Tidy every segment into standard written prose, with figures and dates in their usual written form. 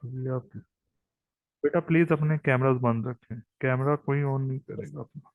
अभी आप बेटा प्लीज अपने कैमरास बंद रखें, कैमरा कोई ऑन नहीं करेगा अपना।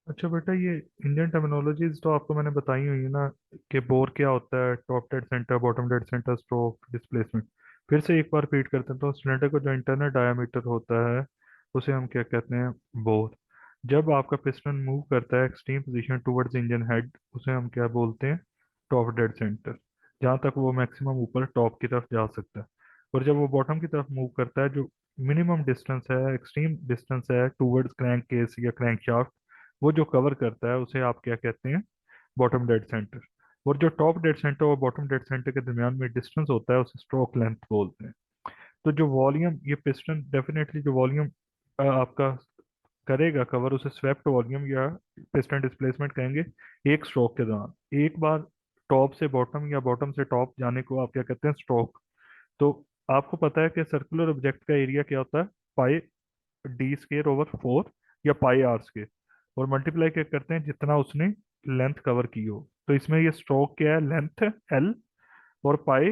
अच्छा बेटा, ये इंडियन टर्मिनोलॉजीज तो आपको मैंने बताई हुई है ना, कि बोर क्या होता है, top dead centre, bottom dead centre, stroke, displacement. फिर से एक बार रिपीट करते हैं, तो सिलेंडर का जो इंटरनल डायामीटर होता है उसे हम क्या कहते हैं? बोर। जब आपका पिस्टन मूव करता है extreme position towards engine head, उसे हम क्या बोलते हैं? Top dead centre. जहाँ तक वो मैक्सिमम ऊपर टॉप की तरफ जा सकता है। और जब वो बॉटम की तरफ मूव करता है, जो मिनिमम डिस्टेंस है, एक्सट्रीम डिस्टेंस है टुवर्ड्स क्रैंक केस या क्रैंक शाफ्ट, वो जो कवर करता है उसे आप क्या कहते हैं? Bottom dead centre. और जो टॉप डेड सेंटर और बॉटम डेड सेंटर के दरमियान में डिस्टेंस होता है उसे स्ट्रोक लेंथ बोलते हैं। तो जो वॉल्यूम ये पिस्टन डेफिनेटली जो वॉल्यूम आपका करेगा कवर, उसे स्वेप्ट वॉल्यूम या पिस्टन डिस्प्लेसमेंट कहेंगे। एक स्ट्रोक के दौरान एक बार टॉप से बॉटम या बॉटम से टॉप जाने को आप क्या कहते हैं? स्ट्रोक। तो आपको पता है कि सर्कुलर ऑब्जेक्ट का एरिया क्या होता है? पाई डी स्केयर ओवर 4 या पाई आर स्केयर। और मल्टीप्लाई क्या करते हैं? जितना उसने लेंथ कवर की हो। तो इसमें ये स्ट्रोक क्या है? Length L. और पाई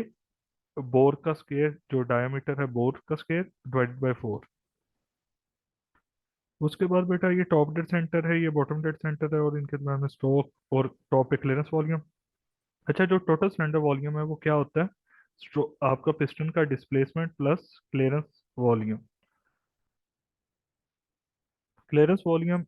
बोर का स्केयर, जो डायमीटर है बोर का स्केयर, डिवाइडेड बाय 4। उसके बाद बेटा ये टॉप डेड सेंटर है, ये बॉटम डेड सेंटर है, और इनके दरम्यान में स्ट्रोक और टॉप पे क्लियरेंस वॉल्यूम। अच्छा, जो टोटल सिलेंडर वॉल्यूम है वो क्या होता है? आपका पिस्टन का displacement plus clearance volume. Clearance volume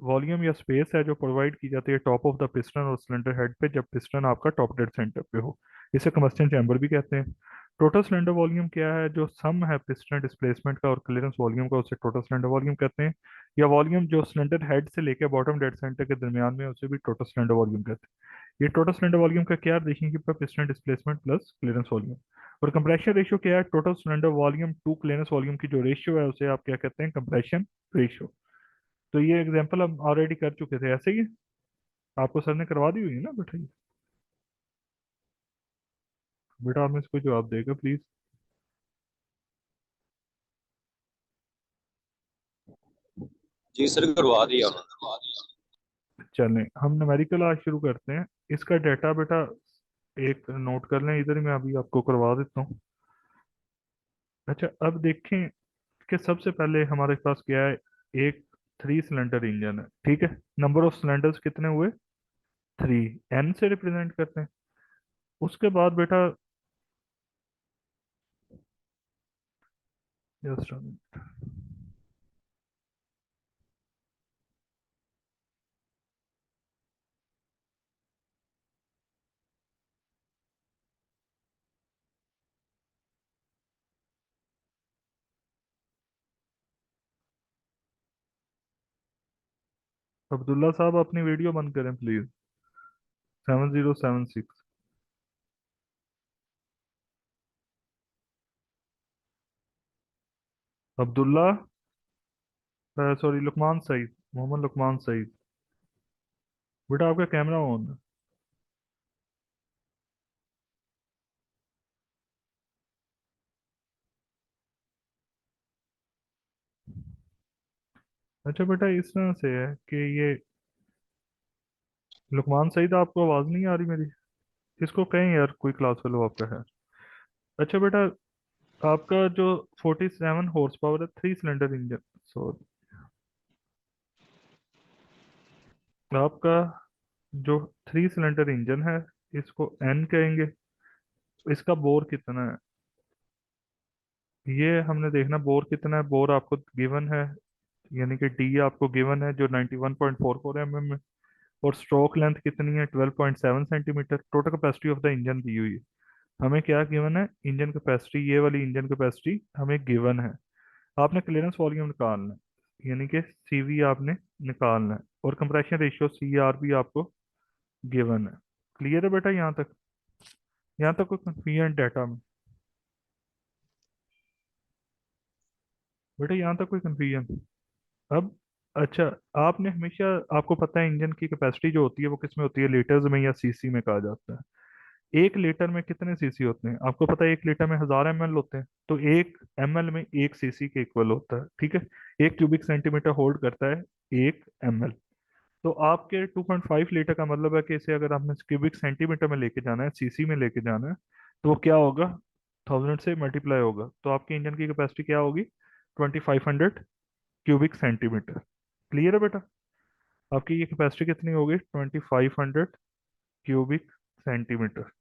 volume या स्पेस है जो प्रोवाइड की जाती है टॉप ऑफ द पिस्टन और सिलेंडर हेड पे, जब पिस्टन आपका टॉप डेड सेंटर पे हो। इसे कम्बस्टन चैम्बर भी कहते हैं। टोटल सिलेंडर वॉल्यूम क्या है? जो सम है पिस्टन डिस्प्लेसमेंट का और क्लियरेंस वॉल्यूम का, उसे टोटल सिलेंडर वॉल्यूम कहते हैं। या वॉल्यूम जो सिलेंडर हेड से लेकर बॉटम डेड सेंटर के दरमियान में है, उसे भी टोटल सिलेंडर वॉल्यूम कहते हैं। ये टोटल सिलेंडर वॉल्यूम का क्या देखेंगे पर piston displacement plus clearance volume. और कंप्रेशन रेशियो क्या है? Total cylinder volume to clearance volume की जो रेशियो है उसे आप क्या कहते हैं? Compression ratio. तो ये एग्जांपल हम ऑलरेडी कर चुके थे ऐसे ही। आपको सर ने करवा दी हुई है ना बेटा ये? बेटा आप में से कोई जवाब देगा प्लीज? जी सर, करवा दिया उन्होंने। चलें, हम न्यूमेरिकल आज शुरू करते हैं। इसका डाटा बेटा एक नोट कर लें, इधर ही मैं अभी आपको करवा देता हूँ। अच्छा, अब देखें कि सबसे पहले हमारे पास क्या है? एक 3 सिलेंडर इंजन है, ठीक है। नंबर ऑफ सिलेंडर्स कितने हुए? 3। एन से रिप्रेजेंट करते हैं। उसके बाद बेटा जस्ट अब्दुल्ला साहब अपनी वीडियो बंद करें प्लीज। 7076। अब्दुल्ला, सॉरी, लुकमान सईद, मोहम्मद लुकमान सईद। बेटा आपका कैमरा ऑन है। अच्छा बेटा, इस तरह से है कि ये लुकमान सईद, आपको आवाज़ नहीं आ रही मेरी? इसको कहें यार, कोई क्लास फेलो आपका है। अच्छा बेटा, आपका जो 47 हॉर्स पावर है, 3 सिलेंडर इंजन, सॉरी, आपका जो 3 सिलेंडर इंजन है, इसको एन कहेंगे। इसका बोर कितना है, ये हमने देखना। बोर कितना है, बोर आपको गिवन है, यानी कि डी आपको गिवन है जो 91.44 mm है। और स्ट्रोक लेंथ कितनी है, 12.7 centimetre. Total capacity of the engine दी हुई है। हमें क्या गिवन है, इंजन कैपेसिटी, ये वाली इंजन कैपेसिटी हमें गिवन है। आपने क्लियरेंस वॉल्यूम निकालना है, यानी कि सीवी आपने निकालना है, और कंप्रेशन रेशियो सी आर भी आपको गिवन है। क्लियर है बेटा यहाँ तक? यहाँ तक कोई कंफ्यूजन डाटा में? बेटा यहाँ तक कोई कंफ्यूजन? अब अच्छा, आपने हमेशा, आपको पता है इंजन की कैपेसिटी जो होती है वो किस में होती है, लीटर्स में या सीसी में कहा जाता है। 1 लीटर में कितने सीसी होते हैं आपको पता है? 1 लीटर में 1000 ml होते हैं, तो 1 ml में 1 सीसी के इक्वल होता है, ठीक है। 1 क्यूबिक सेंटीमीटर होल्ड करता है 1 ml। तो आपके 2.5 लीटर का मतलब है कि इसे अगर आपने क्यूबिक सेंटीमीटर में लेके जाना है, सीसी में लेके जाना है, तो वो क्या होगा, 1000 से मल्टीप्लाई होगा। तो आपके इंजन की कैपेसिटी क्या होगी, 2500 क्यूबिक सेंटीमीटर। क्लियर है बेटा? आपकी ये कैपेसिटी कितनी होगी, 2500 क्यूबिक सेंटीमीटर।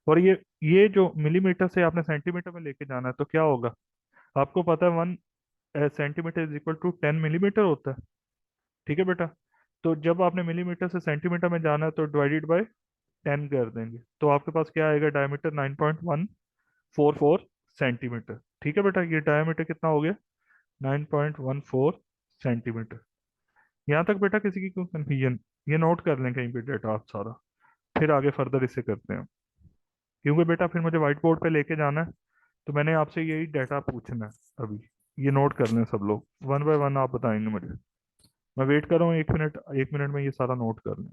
और ये जो मिलीमीटर से आपने सेंटीमीटर में लेके जाना है, तो क्या होगा, आपको पता है 1 centimetre is equal to 10 millimetre होता है, ठीक है बेटा। तो जब आपने मिलीमीटर से सेंटीमीटर में जाना है तो डिवाइडेड बाय 10 कर देंगे, तो आपके पास क्या आएगा, डायमीटर 9.144 सेंटीमीटर। ठीक है बेटा, ये डायमीटर कितना हो गया, 9.14 सेंटीमीटर। यहाँ तक बेटा किसी की कोई कंफ्यूजन? ये नोट कर लें कहीं पे डेटा आप सारा, फिर आगे फर्दर इससे करते हैं। क्योंकि बेटा फिर मुझे व्हाइट बोर्ड पे लेके जाना है, तो मैंने आपसे यही डाटा पूछना है अभी। ये नोट कर लें सब लोग, वन बाय वन आप बताएंगे मुझे। मैं वेट कर रहा हूँ 1 मिनट, 1 मिनट में ये सारा नोट कर लें।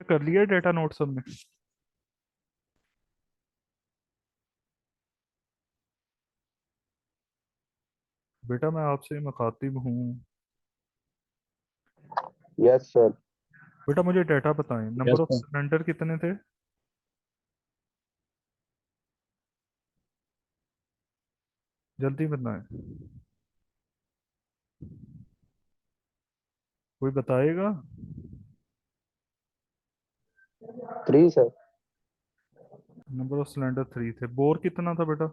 कर लिया डेटा नोट सबने? बेटा मैं आपसे मुखातिब हूँ। Yes sir. बेटा मुझे डाटा बताएं, yes number of sir. Cylinder कितने थे, जल्दी बताएं। कोई बताएगा? 3 सर। नंबर ऑफ सिलेंडर 3 थे। बोर कितना था बेटा?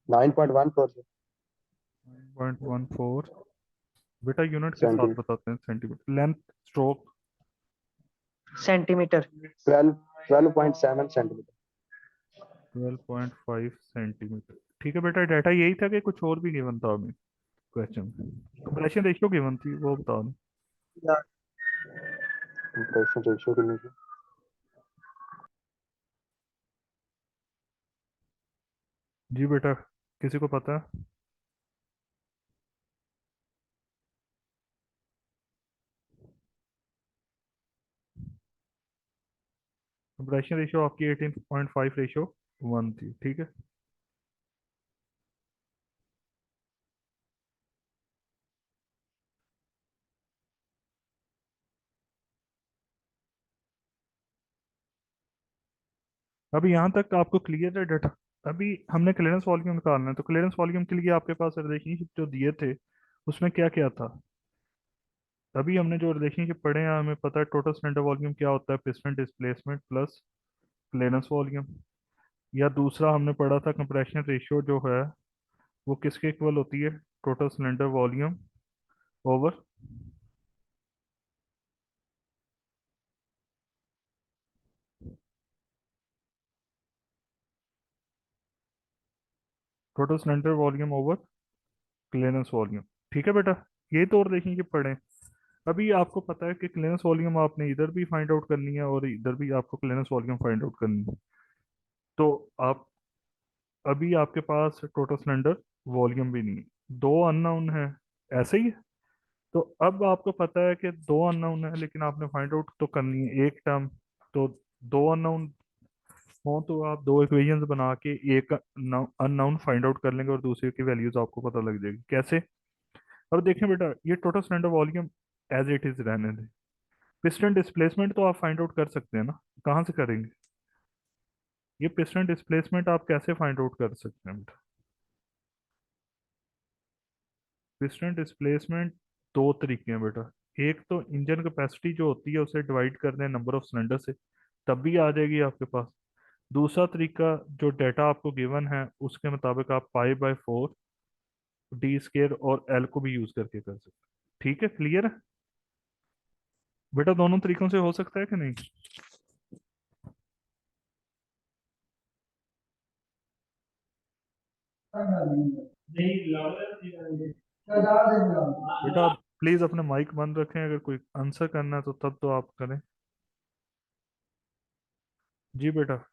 9.14 9.14। बेटा यूनिट के साथ सेंटीमीटर। बताते हैं, centimetre. Length, stroke, centimetre. 12.7 centimetre. 12.5 centimetre. ठीक है बेटा, डाटा यही था कि कुछ और भी गिवन था अभी क्वेश्चन? कंप्रेशन रेशियो गिवन थी, वो बता दो। कंप्रेशन रेशियो कितनी थी? जी बेटा, किसी को पता है? कंप्रेशन रेशियो आपकी 18.5:1 थी, ठीक है। अभी यहाँ तक आपको क्लियर है डाटा? अभी हमने क्लियरेंस वॉल्यूम निकालना है, तो क्लियरेंस वॉल्यूम के लिए आपके पास रिलेशनशिप जो दिए थे उसमें क्या क्या था? अभी हमने जो रिलेशनशिप पढ़े हैं हमें पता है टोटल सिलेंडर वॉल्यूम क्या होता है, piston displacement plus clearance volume. या दूसरा हमने पढ़ा था कंप्रेशन रेशियो जो है वो किसके इक्वल होती है, total cylinder volume over total cylinder volume over clearance volume. ठीक है बेटा, ये तो और देखेंगे पढ़ें। अभी आपको पता है कि क्लीयरेंस वॉल्यूम आपने इधर भी फाइंड आउट करनी है और इधर भी आपको क्लीयरेंस वॉल्यूम फाइंड आउट करनी है। तो आप अभी आपके पास टोटल सिलेंडर वॉल्यूम भी नहीं है, दो अननोन है, ऐसे ही है। तो अब आपको पता है कि दो अननोन है लेकिन आपने फाइंड आउट तो करनी है एक टर्म। तो दो अननोन हो तो आप दो इक्वेशंस बना के एक अननोन फाइंड आउट कर लेंगे और दूसरे की वैल्यूज आपको पता लग जाएगी कैसे। अब देखें बेटा, ये total cylinder volume as it is रहने दें। पिस्टन डिस्प्लेसमेंट तो आप फाइंड आउट कर सकते हैं ना, कहाँ से करेंगे? ये पिस्टन डिस्प्लेसमेंट आप कैसे फाइंड आउट कर सकते हैं बेटा? पिस्टन डिस्प्लेसमेंट दो तरीके हैं बेटा। एक तो इंजन कैपेसिटी जो होती है उसे डिवाइड कर दें नंबर ऑफ सिलेंडर से, तब भी आ जाएगी आपके पास। दूसरा तरीका जो डाटा आपको गिवन है उसके मुताबिक आप पाई बाय 4 डी स्केयर और एल को भी यूज करके कर सकते हैं। ठीक है, क्लियर है बेटा? दोनों तरीकों से हो सकता है कि नहीं? बेटा आप प्लीज अपने माइक बंद रखें, अगर कोई आंसर करना है तो तब तो आप करें। जी बेटा,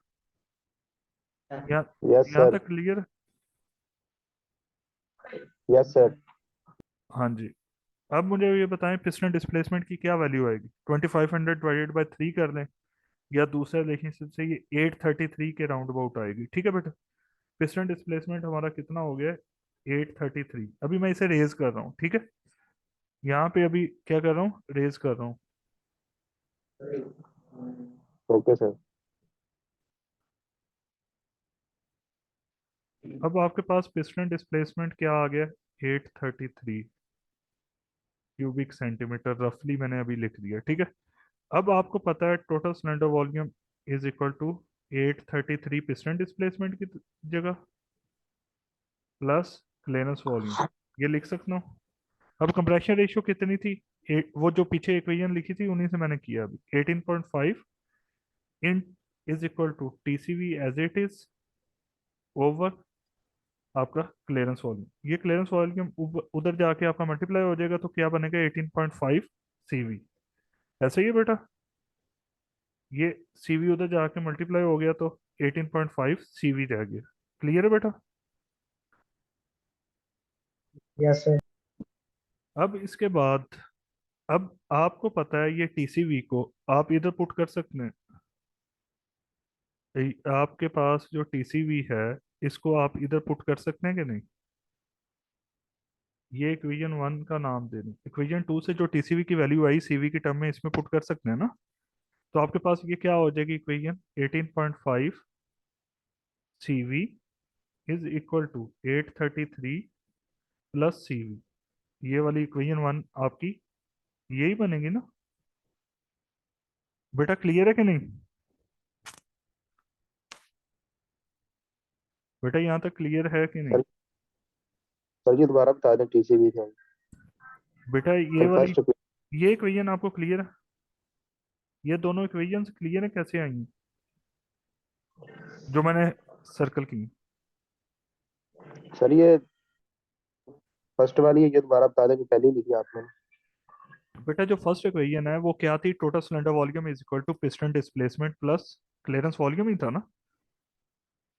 यहाँ यस यहाँ सर। तक क्लियर? Yes sir. हाँ जी। अब मुझे ये बताएं पिस्टन डिस्प्लेसमेंट की क्या वैल्यू आएगी, 2500 डिवाइडेड बाय 3 कर लें या दूसरे रिलेशनशिप से ये 833 के राउंड अबाउट आएगी। ठीक है बेटा, पिस्टन डिस्प्लेसमेंट हमारा कितना हो गया, 833। अभी मैं इसे रेज कर रहा हूँ, ठीक है? यहाँ पे अभी क्या कर रहा हूँ, रेज कर रहा हूँ। Okay sir. अब आपके पास पिस्टन डिस्प्लेसमेंट क्या आ गया, 833 क्यूबिक सेंटीमीटर रफली मैंने अभी लिख दिया। ठीक है, अब आपको पता है total cylinder volume is equal to 833 piston displacement की जगह प्लस क्लीयरेंस वॉल्यूम, ये लिख सकता हूँ। अब कंप्रेशन रेशियो कितनी थी, वो जो पीछे इक्वेशन लिखी थी उन्हीं से मैंने किया अभी, 18.5 in is equal to TCV as it is over आपका क्लियरेंस वॉल्यूम। ये क्लियरेंस वॉल्यूम उधर जाके आपका मल्टीप्लाई हो जाएगा तो क्या बनेगा, 18.5 सीवी। ऐसा ही है बेटा, ये सीवी उधर जाके मल्टीप्लाई हो गया तो 18.5 सीवी रह गया। क्लियर है बेटा? Yes sir. अब इसके बाद, अब आपको पता है ये टीसीवी को आप इधर पुट कर सकते हैं। आपके पास जो टीसीवी है इसको आप इधर पुट कर सकते हैं कि नहीं? ये इक्वेशन 1 का नाम दे दें, इक्वेशन 2 से जो टीसीवी की वैल्यू आई सीवी की टर्म में इसमें पुट कर सकते हैं ना। तो आपके पास ये क्या हो जाएगी equation, 18.5 CV is equal to 833 plus CV. ये वाली इक्वेशन 1 आपकी यही बनेगी ना बेटा? क्लियर है कि नहीं बेटा, यहाँ तक क्लियर है कि नहीं? सर सर जी दोबारा बता दें टीसीबी का। बेटा ये सर वाली, फर्स्ट। ये इक्वेशन आपको क्लियर है? ये दोनों इक्वेशंस क्लियर है कैसे आई हैं? जो मैंने सर्कल की। सर ये फर्स्ट वाली है, ये दोबारा बता दें, जो पहले ही लिखी आपने। बेटा जो फर्स्ट इक्वेशन है वो क्या थी, total cylinder volume is equal to piston displacement plus clearance volume ही था ना।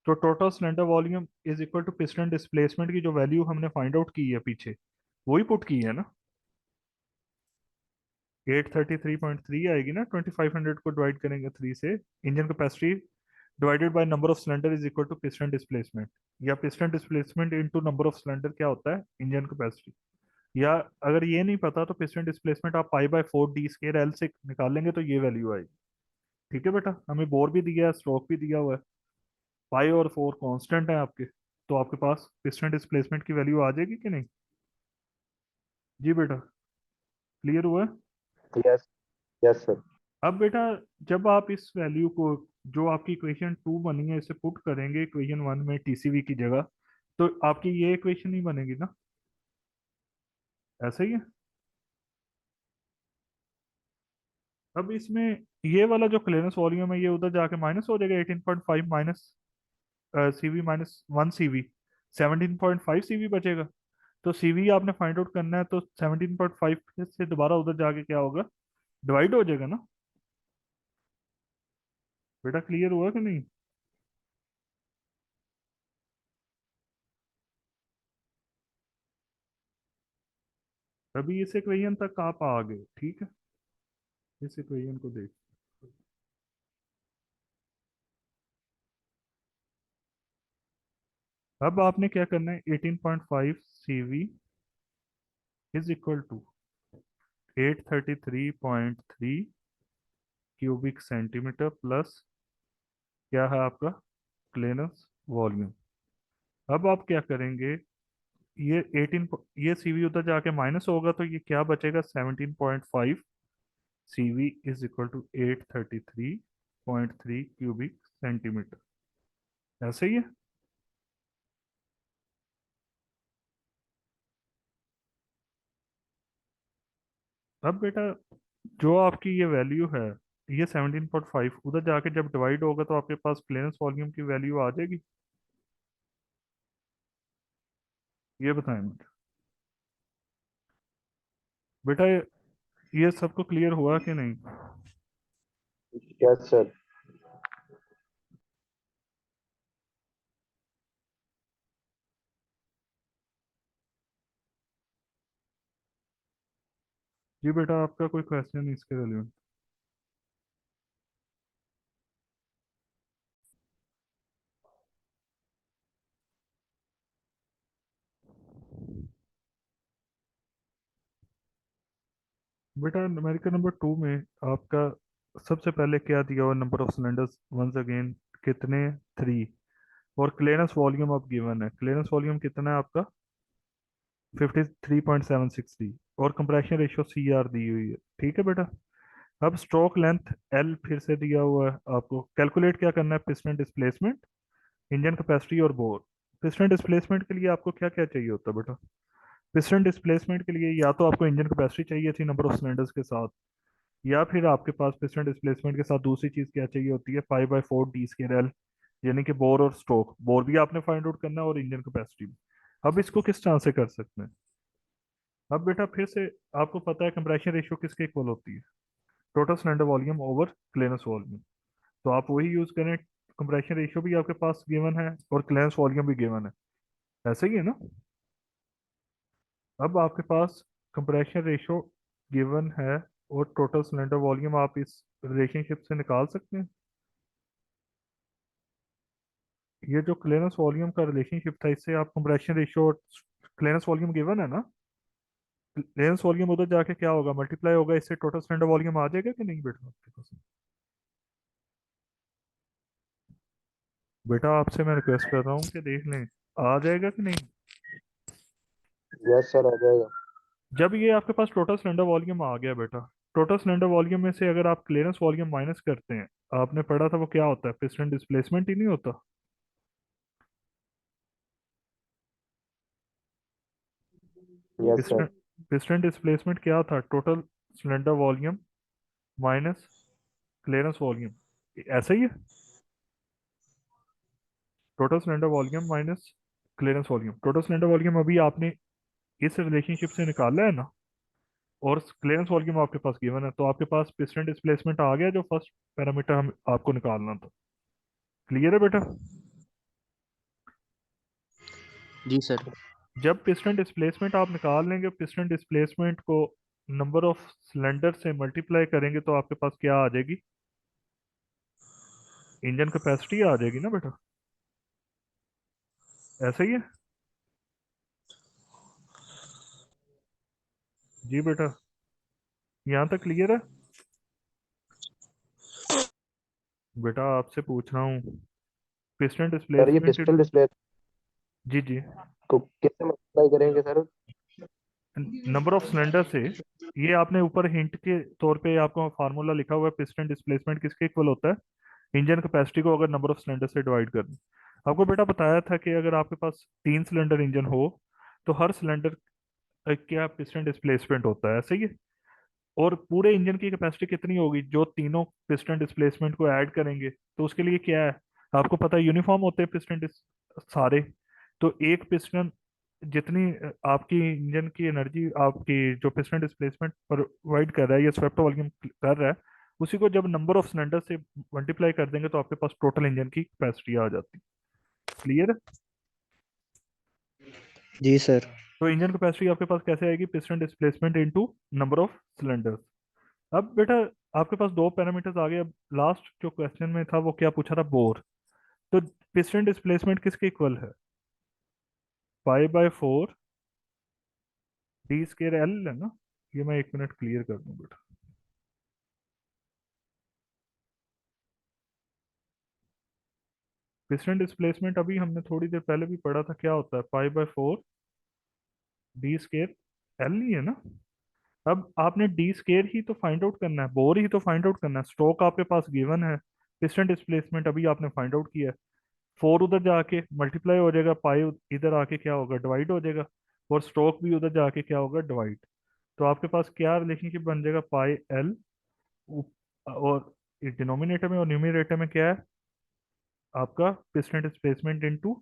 तो total cylinder volume is equal to piston displacement की जो वैल्यू हमने फाइंड आउट की है पीछे, वही पुट की है ना। 833.3 आएगी ना, 2500 को डिवाइड करेंगे 3 से, engine capacity divided by number of cylinder is equal to piston displacement, या piston displacement into number of cylinder क्या होता है, इंजन कैपेसिटी। या अगर ये नहीं पता तो पिस्टन डिस्प्लेसमेंट आप पाई बाय 4 डी स्केयर एल से निकाल लेंगे तो ये वैल्यू आएगी। ठीक है बेटा, हमें बोर भी दिया है, स्ट्रोक भी दिया हुआ है, पाई और 4 कांस्टेंट है आपके, तो आपके पास पिस्टन डिस्प्लेसमेंट की वैल्यू आ जाएगी कि नहीं? जी बेटा, क्लियर हुआ? Yes yes sir. अब बेटा जब आप इस वैल्यू को, जो आपकी इक्वेशन 2 बनी है, इसे पुट करेंगे इक्वेशन 1 में टीसीवी की जगह, तो आपकी ये इक्वेशन ही बनेगी ना, ऐसा ही है। अब इसमें ये वाला जो क्लियरेंस वॉल्यूम है ये उधर जाके माइनस हो जाएगा, 18.5 minus CV minus 1 CV, 17.5 CV बचेगा। तो सीवी आपने फाइंड आउट करना है, तो 17.5 से दोबारा उधर जाके क्या होगा, डिवाइड हो जाएगा ना। बेटा क्लियर हुआ कि नहीं? अभी इस इक्वेशन तक आप आ गए, ठीक है। इस इक्वेशन को देख, अब आपने क्या करना है, 18.5 CV is equal to 833.3 cubic centimetre plus क्या है आपका क्लेनस वॉल्यूम। अब आप क्या करेंगे, ये 18, ये सीवी उधर जाके माइनस होगा, तो ये क्या बचेगा, 17.5 CV is equal to 833.3 cubic centimetre, ऐसे ही है। अब बेटा जो आपकी ये वैल्यू है, ये 17.5 उधर जाके जब डिवाइड होगा तो आपके पास क्लियरेंस वॉल्यूम की वैल्यू आ जाएगी। ये बताएं मुझे बेटा, ये सबको क्लियर हुआ कि नहीं? Yes sir. जी बेटा, आपका कोई क्वेश्चन इसके रिलेवेंट? बेटा न्यूमेरिकल नंबर 2 में आपका सबसे पहले क्या दिया हुआ, number of cylinders once again कितने, 3, और क्लियरेंस वॉल्यूम अब गिवन है, क्लियरेंस वॉल्यूम कितना है आपका 53.763, और कंप्रेशन रेशियो सी आर दी हुई है, ठीक है बेटा। अब स्ट्रोक लेंथ एल फिर से दिया हुआ है आपको, कैलकुलेट क्या करना है, पिस्टन डिस्प्लेसमेंट, इंजन कैपेसिटी और बोर। पिस्टन डिस्प्लेसमेंट के लिए आपको क्या क्या चाहिए होता है बेटा, पिस्टन डिस्प्लेसमेंट के लिए या तो आपको इंजन कैपेसिटी चाहिए थी नंबर ऑफ सिलेंडर्स के साथ, या फिर आपके पास पिस्टन डिस्प्लेसमेंट के साथ दूसरी चीज क्या चाहिए होती है, 5/4 डी स्केयर एल, यानी कि बोर और स्ट्रोक, बोर भी आपने फाइंड आउट करना है और इंजन कैपेसिटी भी। अब इसको किस तरह से कर सकते हैं, अब बेटा फिर से आपको पता है कंप्रेशन रेशियो किसके इक्वल होती है, total cylinder volume over clearance volume, तो आप वही यूज करें, कंप्रेशन रेशियो भी आपके पास गिवन है और क्लियरेंस वॉल्यूम भी गिवन है, ऐसे ही है ना। अब आपके पास कंप्रेशन रेशियो गिवन है और टोटल सिलेंडर वॉल्यूम आप इस रिलेशनशिप से निकाल सकते हैं। ये जो क्लियरेंस वॉल्यूम का रिलेशनशिप था, इससे आप कंप्रेशन रेशियो और क्लियरेंस वॉल्यूम गिवन है ना, क्लियरेंस वॉल्यूम उधर जाके क्या होगा, मल्टीप्लाई होगा, इससे टोटल सिलेंडर वॉल्यूम आ जाएगा कि नहीं बेटा आपके पास? बेटा आपसे मैं रिक्वेस्ट कर रहा हूँ कि देख लें, आ जाएगा कि नहीं? यस सर, आ जाएगा। जब ये आपके पास टोटल सिलेंडर वॉल्यूम आ गया बेटा, टोटल सिलेंडर वॉल्यूम में से अगर आप क्लियरेंस वॉल्यूम माइनस करते हैं, आपने पढ़ा था वो क्या होता है, पिस्टन डिस्प्लेसमेंट ही नहीं होता। Yes piston sir. Piston displacement क्या था, total cylinder volume minus clearance volume, ऐसा ही है, total cylinder volume minus clearance volume. Total cylinder volume अभी आपने इस रिलेशनशिप से निकाला है ना, और क्लियरेंस वॉल्यूम आपके पास गिवन है, तो आपके पास पिस्टन डिस्प्लेसमेंट आ गया जो फर्स्ट पैरामीटर हम आपको निकालना था। क्लियर है बेटा? जी सर। जब पिस्टन डिस्प्लेसमेंट आप निकाल लेंगे, पिस्टन डिस्प्लेसमेंट को नंबर ऑफ सिलेंडर से मल्टीप्लाई करेंगे, तो आपके पास क्या आ जाएगी, इंजन कैपेसिटी आ जाएगी ना बेटा, ऐसा ही है। जी बेटा, यहाँ तक क्लियर है? बेटा आपसे पूछ रहा हूँ, पिस्टन सर ये डिस्प्लेसमेंट, पिस्टल डिस्प्ले जी जी, को कैसे मल्टीप्लाई करेंगे सर? नंबर ऑफ सिलेंडर से ये आपने ऊपर हिंट के तौर पे आपको फार्मूला लिखा हुआ है, पिस्टन डिस्प्लेसमेंट किसके इक्वल होता है, इंजन कैपेसिटी को अगर नंबर ऑफ सिलेंडर से डिवाइड कर दें। आपको बेटा बताया था कि अगर आपके पास 3 सिलेंडर इंजन हो तो हर सिलेंडर क्या पिस्टन डिस्प्लेसमेंट होता है, सही है। और पूरे इंजन की कैपेसिटी कितनी होगी जो तीनों पिस्टन डिस्प्लेसमेंट को ऐड करेंगे, तो उसके लिए क्या है, आपको पता है यूनिफॉर्म होते हैं पिस्टन सारे। तो एक पिस्टन जितनी आपकी इंजन की एनर्जी आपकी जो पिस्टन डिस्प्लेसमेंट प्रोवाइड कर रहा है या स्वेप्ट वॉल्यूम कर रहा है, उसी को जब नंबर ऑफ सिलेंडर से मल्टीप्लाई कर देंगे तो आपके पास टोटल इंजन की कैपेसिटी आ जाती है। क्लियर है। जी सर। तो इंजन कैपेसिटी आपके पास कैसे आएगी, piston displacement into number of cylinders. अब बेटा आपके पास दो पैरामीटर्स आ गए। अब लास्ट जो क्वेश्चन में था वो क्या पूछा था, बोर। तो पिस्टन डिस्प्लेसमेंट किसके इक्वल है, pi by 4 d square L है ना। ये मैं 1 मिनट क्लियर कर दूं बेटा। पिस्टन डिस्प्लेसमेंट अभी हमने थोड़ी देर पहले भी पढ़ा था, क्या होता है, pi by 4 d square l ही है ना। अब आपने डी स्केयर ही तो फाइंड आउट करना है, बोर ही तो फाइंड आउट करना है। स्ट्रोक आपके पास गिवन है, पिस्टन डिस्प्लेसमेंट अभी आपने फाइंड आउट किया है। 4 उधर जाके मल्टीप्लाई हो जाएगा, पाई इधर आके क्या होगा, डिवाइड हो जाएगा। और स्ट्रोक भी उधर जाके क्या होगा, डिवाइड। तो आपके पास क्या रिलेशनशिप बन जाएगा, पाई एल। और डिनोमिनेटर में और न्यूमरेटर में क्या है आपका, पिस्टन डिस्प्लेसमेंट इनटू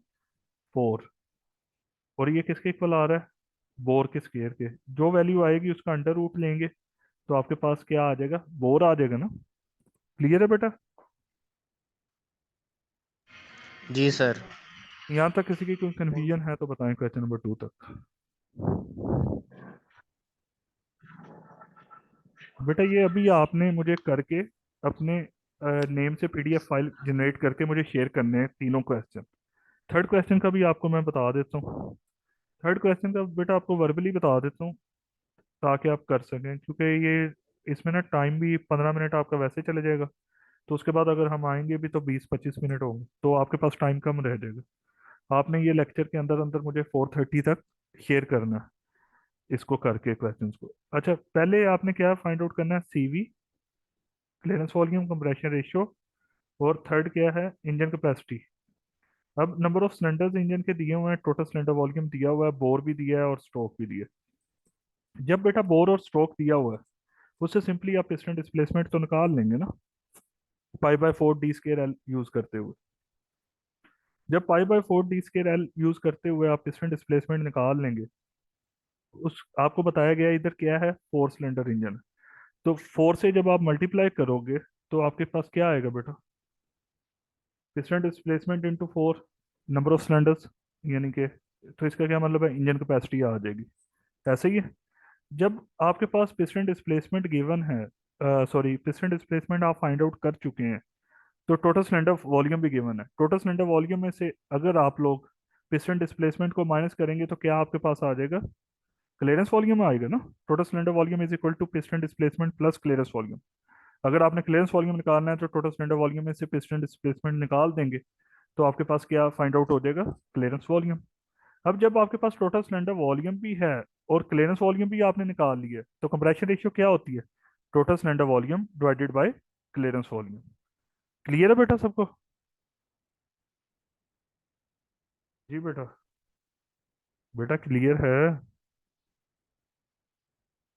4। और ये किसके इक्वल आ रहा है, बोर के स्केयर के। जो वैल्यू आएगी उसका अंडर रूट लेंगे तो आपके पास क्या आ जाएगा, बोर आ जाएगा ना। क्लियर है बेटा। जी सर। यहाँ तक किसी की कोई कंफ्यूजन है तो बताएं, क्वेश्चन नंबर 2 तक। बेटा ये अभी आपने मुझे करके अपने नेम से पीडीएफ फाइल जनरेट करके मुझे शेयर करने हैं तीनों क्वेश्चन। थर्ड क्वेश्चन का भी आपको मैं बता देता हूँ। थर्ड क्वेश्चन का बेटा आपको वर्बली बता देता हूँ ताकि आप कर सकें, क्योंकि ये इसमें ना टाइम भी 15 मिनट आपका वैसे चले जाएगा। तो उसके बाद अगर हम आएंगे भी तो 20-25 मिनट होंगे, तो आपके पास टाइम कम रह जाएगा। आपने ये लेक्चर के अंदर अंदर मुझे 4:30 तक शेयर करना है इसको करके क्वेश्चंस को। अच्छा पहले आपने क्या फाइंड आउट करना है, CV, clearance volume, compression ratio. और थर्ड क्या है, इंजन कैपेसिटी। अब नंबर ऑफ सिलेंडर्स इंजन के दिए हुए हैं, टोटल सिलेंडर वॉल्यूम दिया हुआ है, बोर भी दिया है और स्ट्रोक भी दिया है। जब बेटा बोर और स्ट्रोक दिया हुआ है उससे सिंपली आप पिस्टन डिस्प्लेसमेंट तो निकाल लेंगे ना, पाई by 4 d square L use करते हुए। जब पाई by 4 d square L use करते हुए आप पिस्टन डिस्प्लेसमेंट निकाल लेंगे, उस आपको बताया गया इधर क्या है, 4 सिलेंडर इंजन। तो 4 से जब आप मल्टीप्लाई करोगे तो आपके पास क्या आएगा बेटा, piston displacement into 4 number of cylinders, यानी कि, तो इसका क्या मतलब है, इंजन कैपेसिटी आ जाएगी। ऐसे ही है। जब आपके पास पिस्टन डिस्प्लेसमेंट गिवन है, सॉरी पिस्टन डिस्प्लेसमेंट आप फाइंड आउट कर चुके हैं, तो टोटल सिलेंडर वॉल्यूम भी गिवन है। टोटल सिलेंडर वॉल्यूम में से अगर आप लोग पिस्टन डिस्प्लेसमेंट को माइनस करेंगे तो क्या आपके पास आ जाएगा, क्लियरेंस वॉल्यूम आएगा ना। Total cylinder volume is equal to piston displacement plus clearance volume. अगर आपने क्लियरेंस वॉल्यूम निकालना है तो टोटल सिलेंडर वॉल्यूम में से पिस्टन डिस्प्लेसमेंट निकाल देंगे तो आपके पास क्या फाइंड आउट हो जाएगा, क्लियरेंस वॉल्यूम। अब जब आपके पास टोटल सिलेंडर वॉल्यूम भी है और क्लियरेंस वॉल्यूम भी आपने निकाल लिया है तो कंप्रेशन रेशियो क्या होती है, total cylinder volume divided by clearance volume. Clear है बेटा सबको। जी बेटा, बेटा क्लियर है।